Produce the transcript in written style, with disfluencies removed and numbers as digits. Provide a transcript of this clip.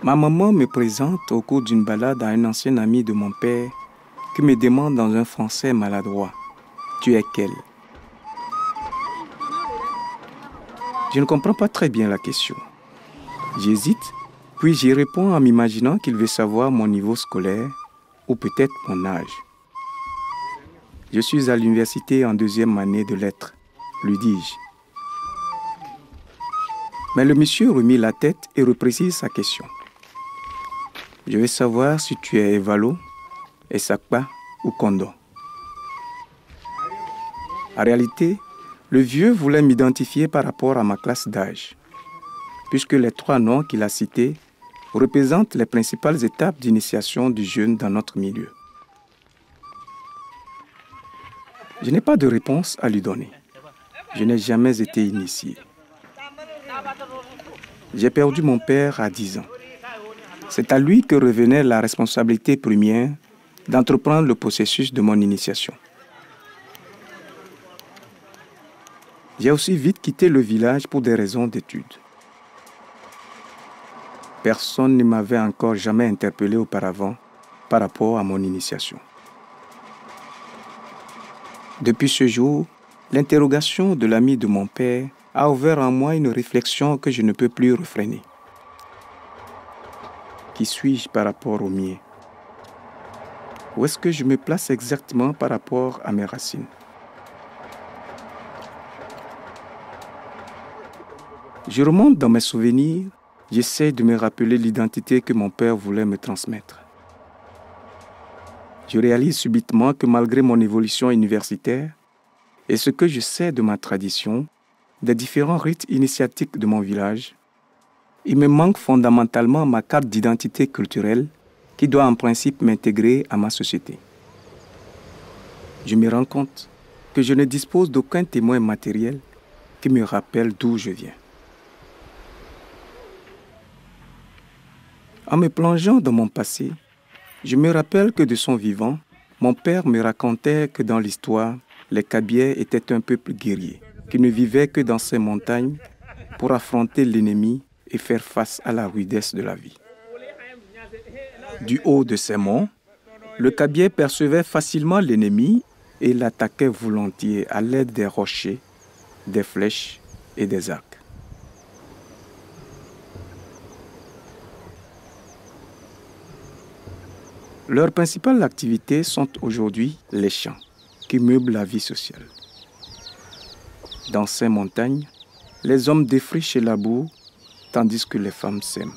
Ma maman me présente au cours d'une balade à un ancien ami de mon père qui me demande dans un français maladroit « Tu es quel ?» Je ne comprends pas très bien la question. J'hésite, puis j'y réponds en m'imaginant qu'il veut savoir mon niveau scolaire ou peut-être mon âge. Je suis à l'université en 2e année de lettres, lui dis-je. Mais le monsieur remit la tête et reprécise sa question. Je veux savoir si tu es Evalo, Esakpa ou Kondo. En réalité, le vieux voulait m'identifier par rapport à ma classe d'âge, puisque les 3 noms qu'il a cités représentent les principales étapes d'initiation du jeune dans notre milieu. Je n'ai pas de réponse à lui donner. Je n'ai jamais été initié. J'ai perdu mon père à 10 ans. C'est à lui que revenait la responsabilité première d'entreprendre le processus de mon initiation. J'ai aussi vite quitté le village pour des raisons d'études. Personne ne m'avait encore jamais interpellé auparavant par rapport à mon initiation. Depuis ce jour, l'interrogation de l'ami de mon père a ouvert en moi une réflexion que je ne peux plus refréner. Qui suis-je par rapport au mien? Où est-ce que je me place exactement par rapport à mes racines? Je remonte dans mes souvenirs, j'essaie de me rappeler l'identité que mon père voulait me transmettre. Je réalise subitement que malgré mon évolution universitaire et ce que je sais de ma tradition, des différents rites initiatiques de mon village, il me manque fondamentalement ma carte d'identité culturelle qui doit en principe m'intégrer à ma société. Je me rends compte que je ne dispose d'aucun témoin matériel qui me rappelle d'où je viens. En me plongeant dans mon passé, je me rappelle que de son vivant, mon père me racontait que dans l'histoire, les Kabyais étaient un peuple guerrier, qui ne vivait que dans ces montagnes pour affronter l'ennemi et faire face à la rudesse de la vie. Du haut de ces monts, le Kabyais percevait facilement l'ennemi et l'attaquait volontiers à l'aide des rochers, des flèches et des arcs. Leurs principales activités sont aujourd'hui les champs qui meublent la vie sociale. Dans ces montagnes, les hommes défrichent et labourent, tandis que les femmes sèment.